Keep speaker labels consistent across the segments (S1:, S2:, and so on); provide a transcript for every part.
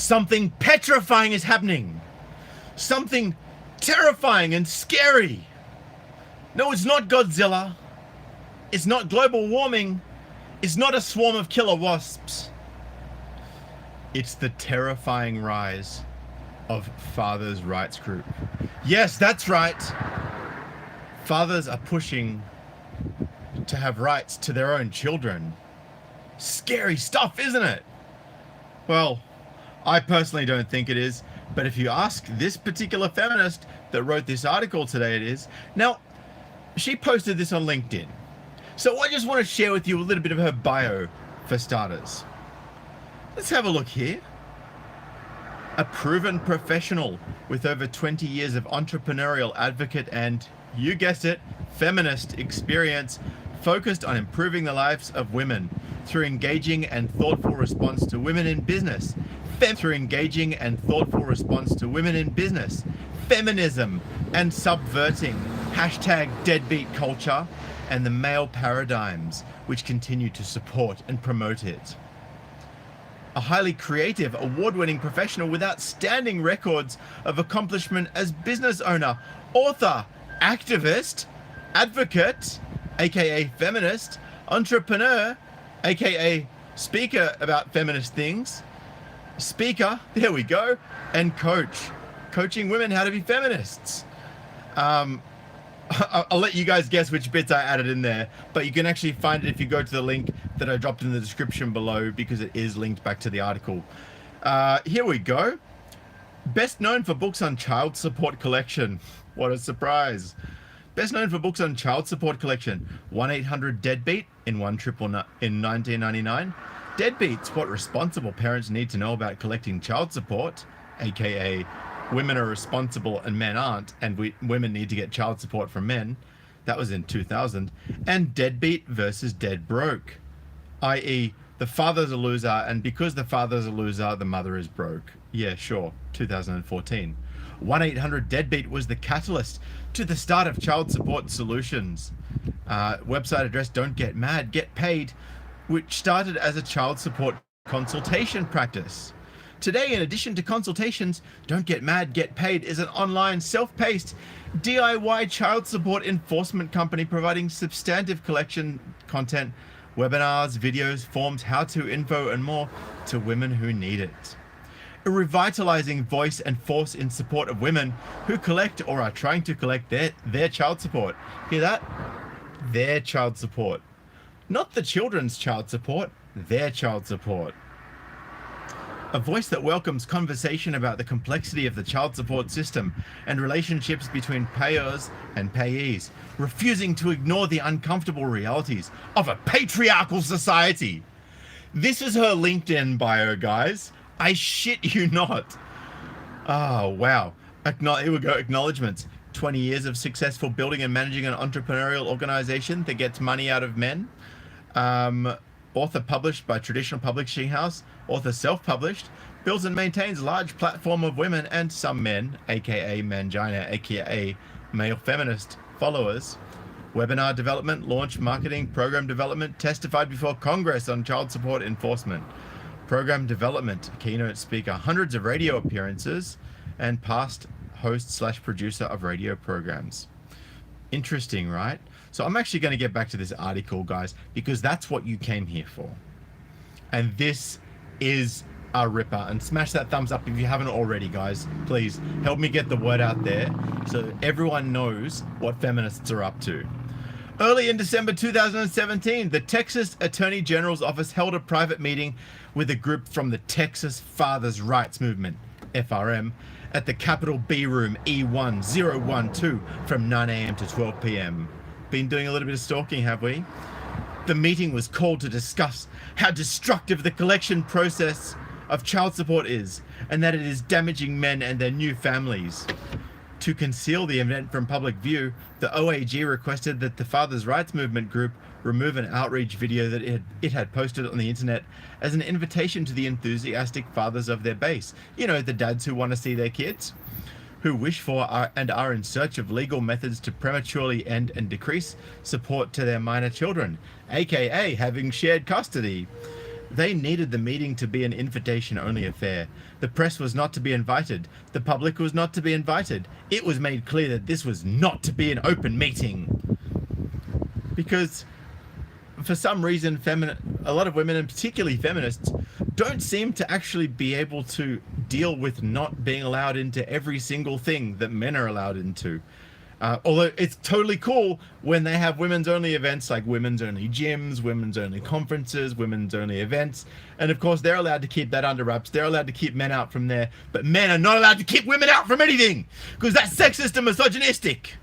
S1: Something petrifying is happening. Something terrifying and scary. No, it's not Godzilla. It's not global warming. It's not a swarm of killer wasps. It's the terrifying rise of Fathers' Rights Group. Yes, that's right. Fathers are pushing to have rights to their own children. Scary stuff, isn't it? Well, I personally don't think it is, but if you ask this particular feminist that wrote this article today, it is. Now, she posted this on LinkedIn. So I just want to share with you a little bit of her bio for starters. Let's have a look here. A proven professional with over 20 years of entrepreneurial advocate and, you guessed it, feminist experience focused on improving the lives of women through engaging and thoughtful response to women in business. Feminism and subverting #deadbeat culture and the male paradigms which continue to support and promote it. A highly creative, award-winning professional with outstanding records of accomplishment as business owner, author, activist, advocate, aka feminist, entrepreneur, aka speaker about feminist things, speaker, there we go, and coach, coaching women how to be feminists. I'll let you guys guess which bits I added in there, but you can actually find it if you go to the link that I dropped in the description below, because it is linked back to the article. Here we go. Best known for books on child support collection. What a surprise. Best known for books on child support collection. 1-800-DEADBEAT in 1999. Deadbeats, what responsible parents need to know about collecting child support, aka women are responsible and men aren't, and women need to get child support from men. That was in 2000. And Deadbeat versus Dead Broke, i.e. the father's a loser, and because the father's a loser, the mother is broke. Yeah, sure, 2014. 1-800-DEADBEAT was the catalyst to the start of child support solutions. Website address Don't Get Mad, Get Paid, which started as a child support consultation practice. Today, in addition to consultations, Don't Get Mad, Get Paid is an online, self-paced, DIY child support enforcement company providing substantive collection content, webinars, videos, forms, how-to info, and more to women who need it. A revitalizing voice and force in support of women who collect or are trying to collect their child support. Hear that? Their child support. Not the children's child support, their child support. A voice that welcomes conversation about the complexity of the child support system and relationships between payers and payees, refusing to ignore the uncomfortable realities of a patriarchal society. This is her LinkedIn bio, guys. I shit you not. Oh, wow. Here we go. Acknowledgements. 20 years of successful building and managing an entrepreneurial organization that gets money out of men. Author published by traditional publishing house. Author self-published. Builds and maintains large platform of women and some men, aka mangina, aka male feminist followers. Webinar development, launch marketing, program development, testified before Congress on child support enforcement. Program development, keynote speaker, hundreds of radio appearances, and past host/producer of radio programs. Interesting, right? So I'm actually going to get back to this article, guys, because that's what you came here for. And this is a ripper. And smash that thumbs up if you haven't already, guys. Please help me get the word out there so everyone knows what feminists are up to. Early in December 2017, the Texas Attorney General's office held a private meeting with a group from the Texas Fathers' Rights Movement, FRM, at the Capitol B Room E1012 from 9 a.m. to 12 p.m. Been doing a little bit of stalking, have we? The meeting was called to discuss how destructive the collection process of child support is, and that it is damaging men and their new families. To conceal the event from public view, the OAG requested that the Fathers' Rights Movement group remove an outreach video that it had posted on the internet as an invitation to the enthusiastic fathers of their base. You know, the dads who want to see their kids, who wish for and are in search of legal methods to prematurely end and decrease support to their minor children, aka having shared custody. They needed the meeting to be an invitation-only affair. The press was not to be invited. The public was not to be invited. It was made clear that this was not to be an open meeting. Because for some reason, a lot of women, and particularly feminists, don't seem to actually be able to deal with not being allowed into every single thing that men are allowed into. Although it's totally cool when they have women's only events like women's only gyms, women's only conferences, women's only events. And of course, they're allowed to keep that under wraps. They're allowed to keep men out from there. But men are not allowed to keep women out from anything because that's sexist and misogynistic.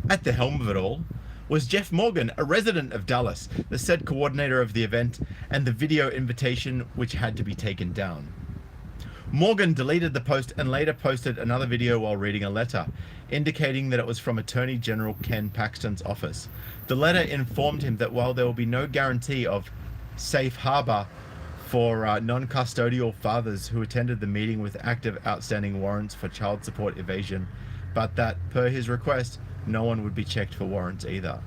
S1: At the helm of it all was Jeff Morgan, a resident of Dallas, the said coordinator of the event and the video invitation which had to be taken down. Morgan deleted the post and later posted another video while reading a letter, indicating that it was from Attorney General Ken Paxton's office. The letter informed him that while there will be no guarantee of safe harbor for non-custodial fathers who attended the meeting with active outstanding warrants for child support evasion, but that, per his request, no one would be checked for warrants either.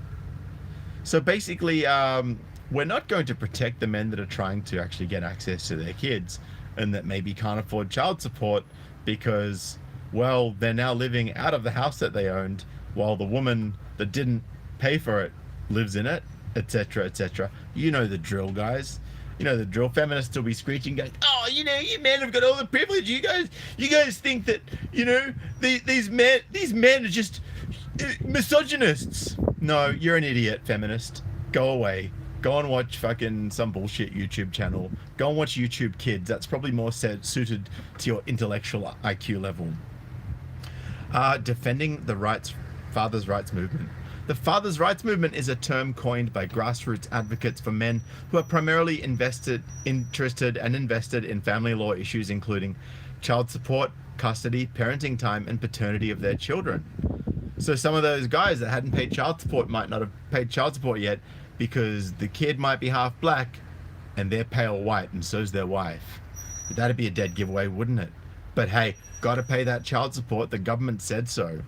S1: So basically, we're not going to protect the men that are trying to actually get access to their kids and that maybe can't afford child support because, well, they're now living out of the house that they owned while the woman that didn't pay for it lives in it, etc., etc. You know the drill, guys. You know the drill. Feminists will be screeching, going, "Oh, you know, you men have got all the privilege. You guys think that, you know, these men are just misogynists." No, you're an idiot, feminist. Go away. Go and watch fucking some bullshit YouTube channel. Go and watch YouTube Kids. That's probably more suited to your intellectual IQ level. Defending the fathers' rights movement. The fathers' rights movement is a term coined by grassroots advocates for men who are primarily interested and invested in family law issues, including child support, custody, parenting time, and paternity of their children. So some of those guys that hadn't paid child support might not have paid child support yet, because the kid might be half black and they're pale white and so's their wife. That'd be a dead giveaway, wouldn't it? But hey, gotta pay that child support. The government said so.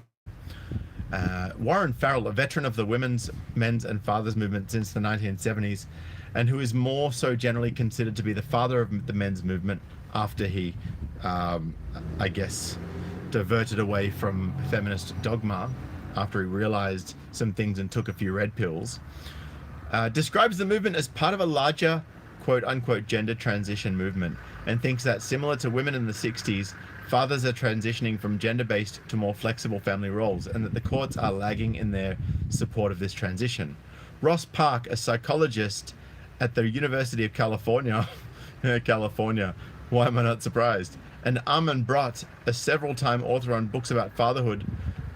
S1: Warren Farrell, a veteran of the women's, men's and fathers movement since the 1970s, and who is more so generally considered to be the father of the men's movement after he, I guess, diverted away from feminist dogma after he realized some things and took a few red pills. Describes the movement as part of a larger quote-unquote gender transition movement and thinks that, similar to women in the 60s, fathers are transitioning from gender-based to more flexible family roles and that the courts are lagging in their support of this transition. Ross Park, a psychologist at the University of California, California, why am I not surprised? And Armin Brott, a several-time author on books about fatherhood,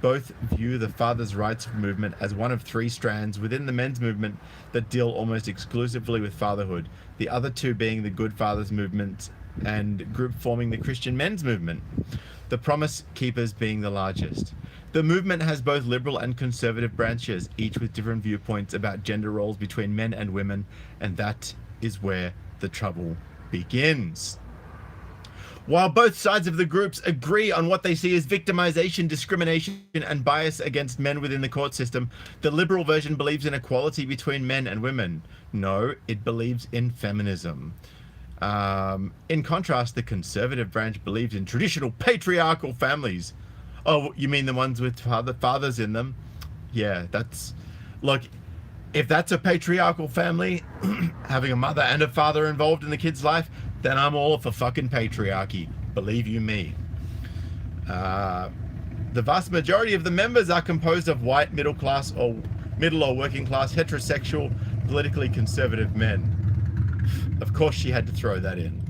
S1: both view the fathers' rights movement as one of three strands within the men's movement that deal almost exclusively with fatherhood, the other two being the Good Fathers movement and group forming the Christian men's movement, the Promise Keepers being the largest. The movement has both liberal and conservative branches, each with different viewpoints about gender roles between men and women, and that is where the trouble begins. While both sides of the groups agree on what they see as victimization, discrimination, and bias against men within the court system, the liberal version believes in equality between men and women. No, it believes in feminism. In contrast, the conservative branch believes in traditional patriarchal families. Oh, you mean the ones with fathers in them? Yeah, that's... Look, if that's a patriarchal family, having a mother and a father involved in the kid's life, then I'm all for fucking patriarchy. Believe you me. The vast majority of the members are composed of white, middle class or middle or working class, heterosexual, politically conservative men. Of course she had to throw that in.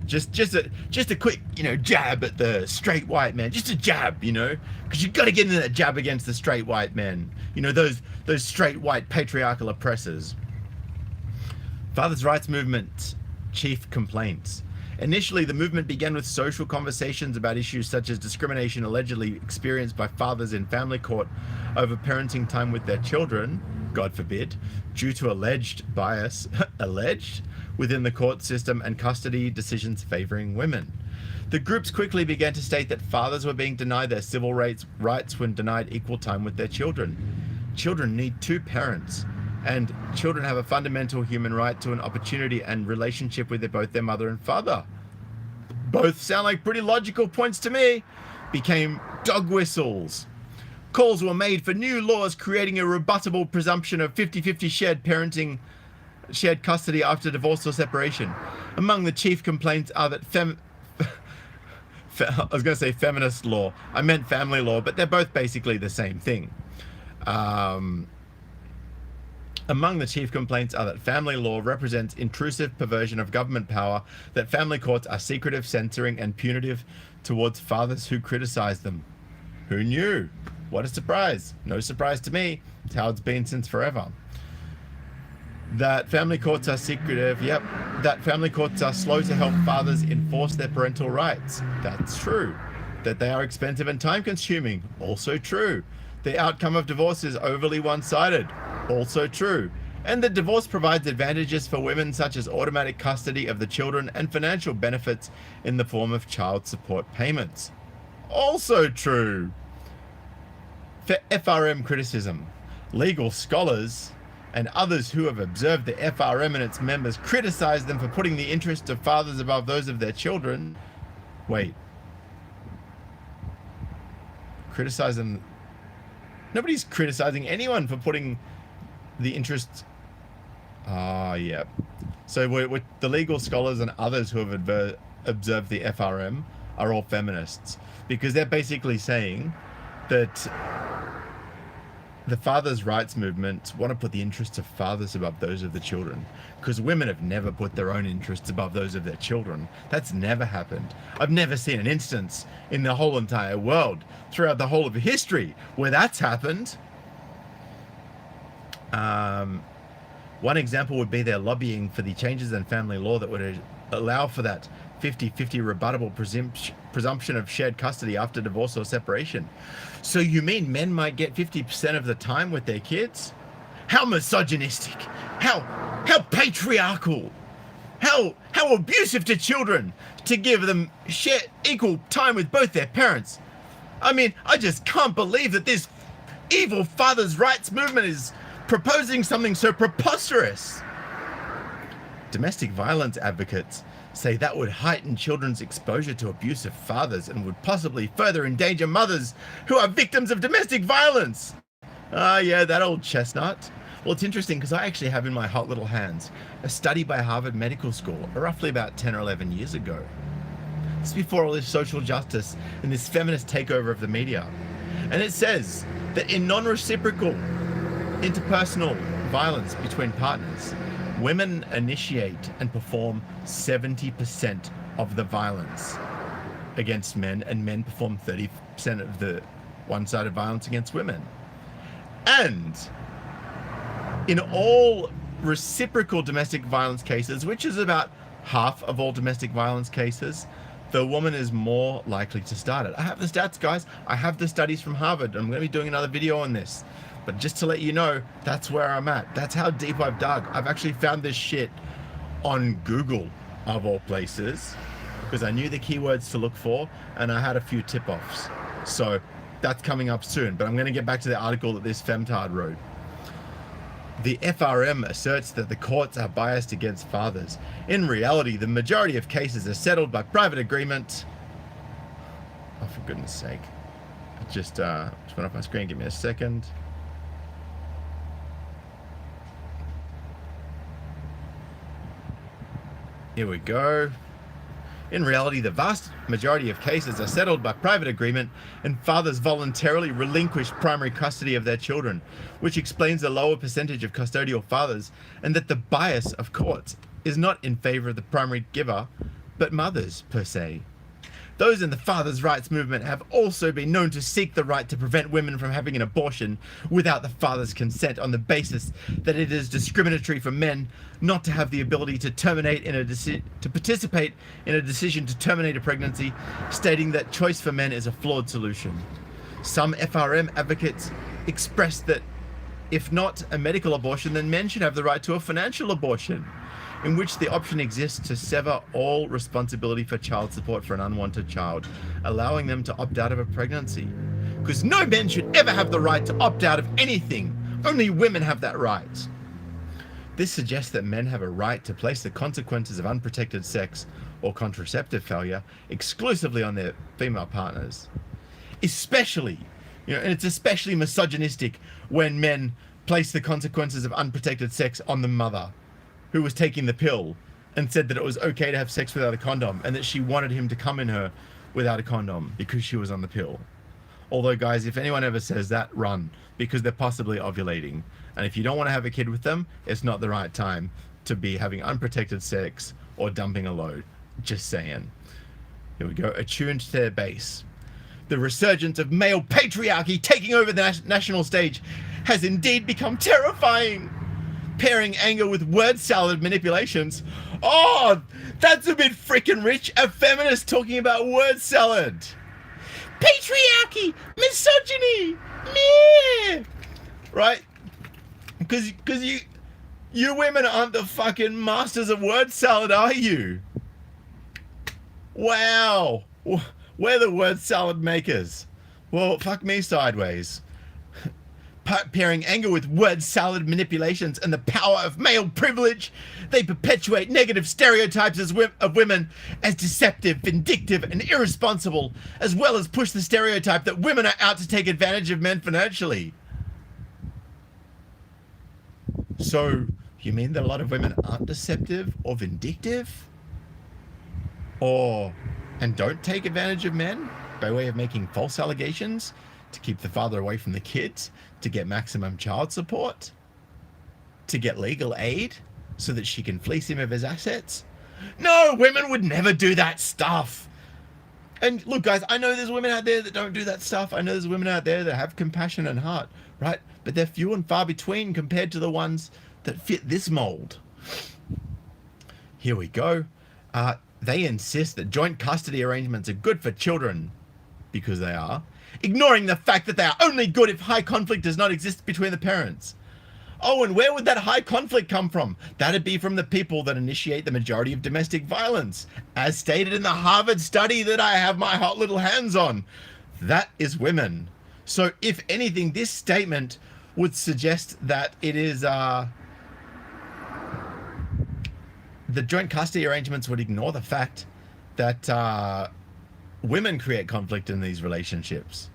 S1: Just a quick, you know, jab at the straight white man. Just a jab, you know, because you got to get into that jab against the straight white men. You know, those straight white patriarchal oppressors. Fathers' rights movement chief complaints. Initially, the movement began with social conversations about issues such as discrimination allegedly experienced by fathers in family court over parenting time with their children, God forbid, due to alleged bias, within the court system and custody decisions favoring women. The groups quickly began to state that fathers were being denied their civil rights when denied equal time with their children. Children need two parents. and children have a fundamental human right to an opportunity and relationship with both their mother and father. Both sound like pretty logical points to me. Became dog whistles. Calls were made for new laws creating a rebuttable presumption of 50-50 shared custody after divorce or separation. Among the chief complaints are that I was going to say feminist law. I meant family law, but they're both basically the same thing. Among the chief complaints are that family law represents intrusive perversion of government power, that family courts are secretive, censoring, and punitive towards fathers who criticize them. Who knew? What a surprise. No surprise to me. It's how it's been since forever. That family courts are secretive. Yep. That family courts are slow to help fathers enforce their parental rights. That's true. That they are expensive and time consuming. Also true. The outcome of divorce is overly one-sided. Also true. And that divorce provides advantages for women such as automatic custody of the children and financial benefits in the form of child support payments. Also true. For FRM criticism, legal scholars and others who have observed the FRM and its members criticize them for putting the interests of fathers above those of their children. Wait. Criticize them. Nobody's criticizing anyone for putting the interests. Yeah. So we're the legal scholars and others who have observed the FRM are all feminists, because they're basically saying that the fathers' rights movement want to put the interests of fathers above those of the children, because women have never put their own interests above those of their children. That's never happened. I've never seen an instance in the whole entire world, throughout the whole of history, where that's happened. One example would be their lobbying for the changes in family law that would allow for that 50-50 rebuttable presumption of shared custody after divorce or separation. So you mean men might get 50% of the time with their kids? How misogynistic, how patriarchal, how abusive to children to give them equal time with both their parents. I mean, I just can't believe that this evil fathers' rights movement is proposing something so preposterous. Domestic violence advocates say that would heighten children's exposure to abusive fathers and would possibly further endanger mothers who are victims of domestic violence. Yeah, that old chestnut. Well, it's interesting because I actually have in my hot little hands a study by Harvard Medical School roughly about 10 or 11 years ago. It's before all this social justice and this feminist takeover of the media. And it says that in non-reciprocal interpersonal violence between partners, women initiate and perform 70% of the violence against men, and men perform 30% of the one-sided violence against women. And in all reciprocal domestic violence cases, which is about half of all domestic violence cases, the woman is more likely to start it. I have the stats, guys. I have the studies from Harvard. I'm going to be doing another video on this. But just to let you know, that's where I'm at. That's how deep I've dug. I've actually found this shit on Google, of all places, because I knew the keywords to look for, and I had a few tip-offs. So that's coming up soon. But I'm going to get back to the article that this femtard wrote. The FRM asserts that the courts are biased against fathers. In reality, the majority of cases are settled by private agreement. Oh, for goodness sake. It just went off my screen. Give me a second. Here we go. In reality, the vast majority of cases are settled by private agreement, and fathers voluntarily relinquish primary custody of their children, which explains the lower percentage of custodial fathers, and that the bias of courts is not in favor of the primary giver, but mothers per se. Those in the fathers' rights movement have also been known to seek the right to prevent women from having an abortion without the father's consent, on the basis that it is discriminatory for men not to have the ability to participate in a decision to terminate a pregnancy, stating that choice for men is a flawed solution. Some FRM advocates express that if not a medical abortion, then men should have the right to a financial abortion, in which the option exists to sever all responsibility for child support for an unwanted child, allowing them to opt out of a pregnancy. Because no men should ever have the right to opt out of anything. Only women have that right. This suggests that men have a right to place the consequences of unprotected sex or contraceptive failure exclusively on their female partners. Especially, and it's especially misogynistic when men place the consequences of unprotected sex on the mother who was taking the pill and said that it was okay to have sex without a condom and that she wanted him to come in her without a condom because she was on the pill. Although, guys, if anyone ever says that, run, because they're possibly ovulating. And if you don't want to have a kid with them, it's not the right time to be having unprotected sex or dumping a load. Just saying. Here we go. Attuned to their base. The resurgence of male patriarchy taking over the national stage has indeed become terrifying. Pairing anger with word salad manipulations. Oh, that's a bit freaking rich. A feminist talking about word salad. Patriarchy, misogyny, meh. Right? Because you women aren't the fucking masters of word salad, are you? Wow. We're the word salad makers. Well, fuck me sideways. Pairing anger with word salad manipulations and the power of male privilege, they perpetuate negative stereotypes of women as deceptive, vindictive, and irresponsible, as well as push the stereotype that women are out to take advantage of men financially. So, you mean that a lot of women aren't deceptive or vindictive? And don't take advantage of men by way of making false allegations to keep the father away from the kids, to get maximum child support, to get legal aid so that she can fleece him of his assets? No, women would never do that stuff. And look, guys, I know there's women out there that don't do that stuff. I know there's women out there that have compassion and heart, right? But they're few and far between compared to the ones that fit this mold. Here we go. They insist that joint custody arrangements are good for children, because they are, ignoring the fact that they are only good if high conflict does not exist between the parents. Oh, and where would that high conflict come from? That'd be from the people that initiate the majority of domestic violence, as stated in the Harvard study that I have my hot little hands on. That is women. So if anything, this statement would suggest that it is, the joint custody arrangements would ignore the fact that women create conflict in these relationships.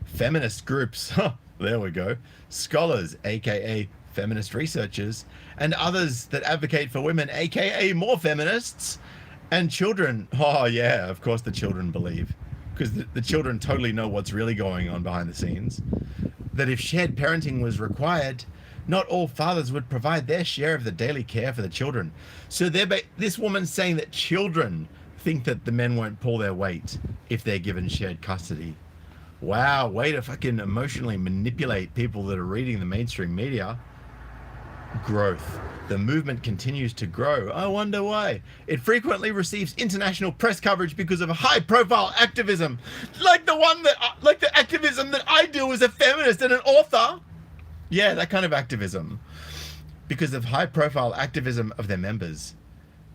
S1: Feminist groups, there we go. Scholars, aka feminist researchers, and others that advocate for women, aka more feminists, and children. Oh yeah, of course the children believe, because the children totally know what's really going on behind the scenes. That if shared parenting was required, not all fathers would provide their share of the daily care for the children. So this woman's saying that children think that the men won't pull their weight if they're given shared custody. Wow, way to fucking emotionally manipulate people that are reading the mainstream media. Growth. The movement continues to grow. I wonder why. It frequently receives international press coverage because of high-profile activism, like the activism that I do as a feminist and an author. Yeah, that kind of activism. Because of high-profile activism of their members.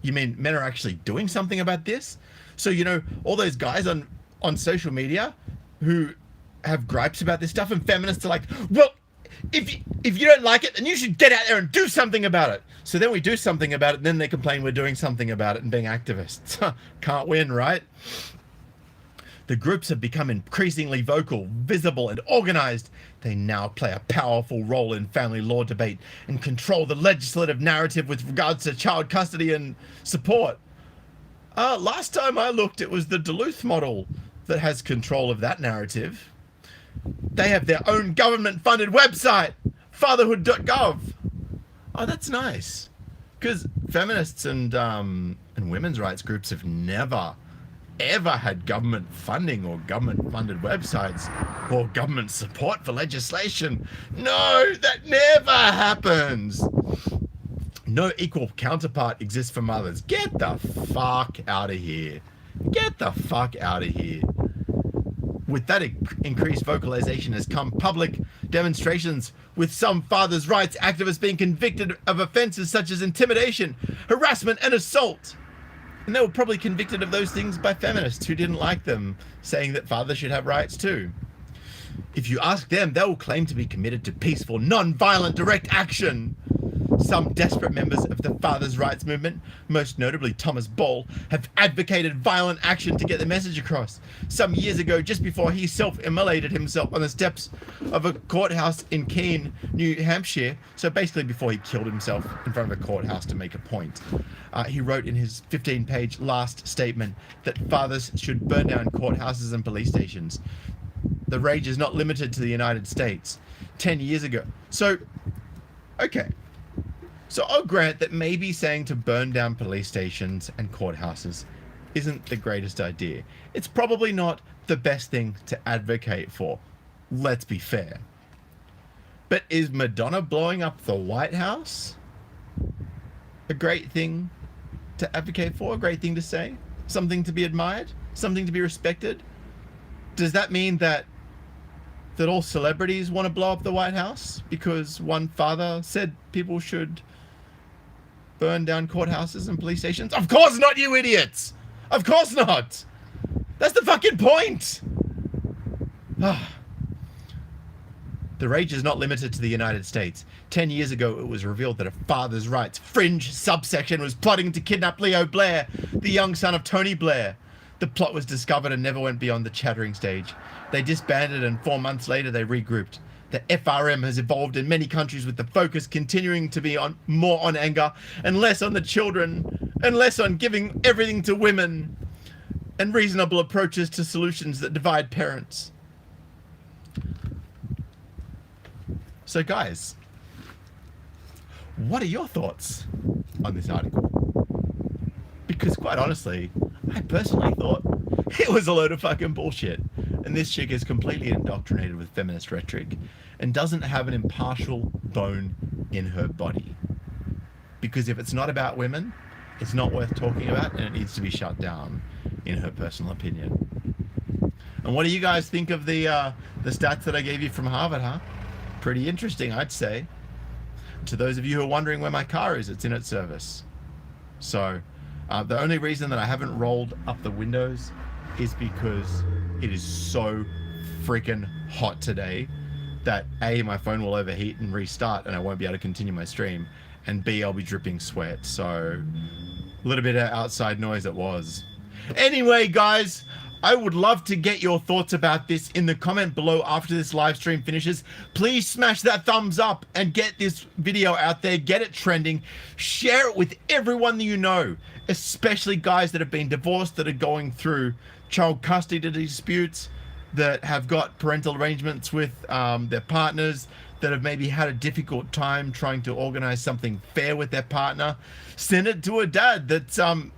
S1: You mean men are actually doing something about this? So, all those guys on social media who have gripes about this stuff, and feminists are like, well, if you don't like it, then you should get out there and do something about it. So then we do something about it, and then they complain we're doing something about it and being activists. Can't win, right? The groups have become increasingly vocal, visible, and organized. They now play a powerful role in family law debate and control the legislative narrative with regards to child custody and support. Last time I looked, it was the Duluth model that has control of that narrative. They have their own government-funded website, fatherhood.gov. Oh, that's nice. Because feminists and women's rights groups have never ever had government funding or government-funded websites or government support for legislation. No, that never happens. No equal counterpart exists for mothers. Get the fuck out of here. Get the fuck out of here. With that increased vocalization has come public demonstrations, with some fathers' rights activists being convicted of offenses such as intimidation, harassment, and assault. And they were probably convicted of those things by feminists who didn't like them, saying that fathers should have rights too. If you ask them, they will claim to be committed to peaceful, non-violent, direct action. Some desperate members of the Fathers' Rights movement, most notably Thomas Ball, have advocated violent action to get the message across. Some years ago, just before he self-immolated himself on the steps of a courthouse in Keene, New Hampshire, so basically before he killed himself in front of a courthouse to make a point, he wrote in his 15-page last statement that fathers should burn down courthouses and police stations. The rage is not limited to the United States. 10 years ago. So, okay. So I'll grant that maybe saying to burn down police stations and courthouses isn't the greatest idea. It's probably not the best thing to advocate for. Let's be fair. But is Madonna blowing up the White House a great thing to advocate for? A great thing to say? Something to be admired? Something to be respected? Does that mean that all celebrities want to blow up the White House because one father said people should burn down courthouses and police stations? Of course not, you idiots! Of course not! That's the fucking point! The rage is not limited to the United States. 10 years ago, it was revealed that a fathers' rights fringe subsection was plotting to kidnap Leo Blair, the young son of Tony Blair. The plot was discovered and never went beyond the chattering stage. They disbanded, and 4 months later they regrouped. The FRM has evolved in many countries, with the focus continuing to be more on anger and less on the children and less on giving everything to women and reasonable approaches to solutions that divide parents. So guys, what are your thoughts on this article? Because quite honestly, I personally thought it was a load of fucking bullshit. And this chick is completely indoctrinated with feminist rhetoric and doesn't have an impartial bone in her body. Because if it's not about women, it's not worth talking about, and it needs to be shut down, in her personal opinion. And what do you guys think of the stats that I gave you from Harvard, huh? Pretty interesting, I'd say. To those of you who are wondering where my car is, it's in its service. So the only reason that I haven't rolled up the windows is because it is so freaking hot today that A, my phone will overheat and restart and I won't be able to continue my stream, and B, I'll be dripping sweat. So a little bit of outside noise it was. Anyway, guys, I would love to get your thoughts about this in the comment below after this live stream finishes. Please smash that thumbs up and get this video out there, get it trending, share it with everyone that you know, especially guys that have been divorced, that are going through child custody disputes, that have got parental arrangements with their partners, that have maybe had a difficult time trying to organize something fair with their partner. Send it to a dad that's a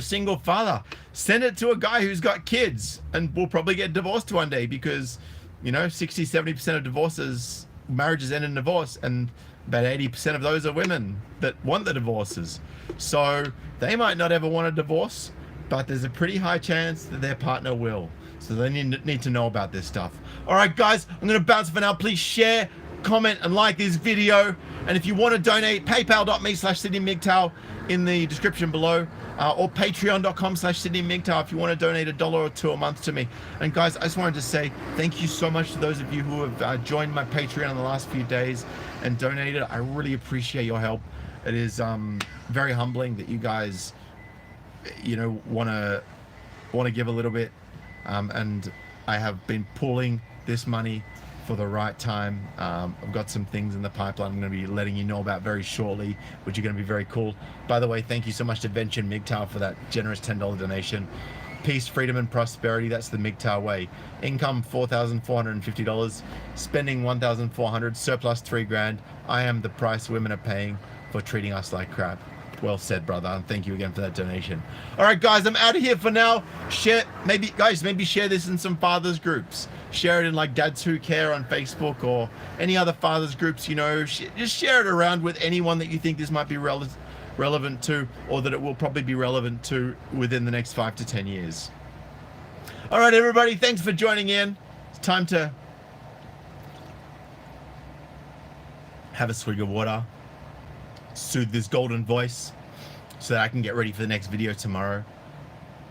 S1: single father. Send it to a guy who's got kids and will probably get divorced one day, because 60-70% of divorces, marriages end in divorce, and about 80% of those are women that want the divorces. So they might not ever want a divorce, but there's a pretty high chance that their partner will. So they need to know about this stuff. All right, guys, I'm going to bounce for now. Please share, comment, and like this video. And if you want to donate, paypal.me/SydneyMGTOW in the description below, or patreon.com/SydneyMGTOW if you want to donate $1 or $2 a month to me. And guys, I just wanted to say thank you so much to those of you who have joined my Patreon in the last few days and donated. I really appreciate your help. It is very humbling that you guys want to give a little bit, and I have been pooling this money for the right time. I've got some things in the pipeline I'm going to be letting you know about very shortly, which are going to be very cool. By the way, thank you so much to Venture MGTOW for that generous $10 donation. Peace, freedom, and prosperity, that's the MGTOW way. Income $4,450, spending $1,400, surplus $3,000. I am the price women are paying for treating us like crap. Well said, brother, and thank you again for that donation. All right, guys, I'm out of here for now. Maybe share this in some fathers groups. Share it in like Dads Who Care on Facebook or any other fathers groups. Just share it around with anyone that you think this might be relevant to, or that it will probably be relevant to within the next 5 to 10 years. All right, everybody, thanks for joining in. It's time to have a swig of water, soothe this golden voice so that I can get ready for the next video tomorrow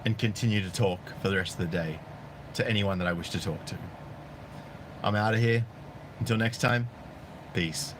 S1: and continue to talk for the rest of the day to anyone that I wish to talk to. I'm out of here. Until next time, peace.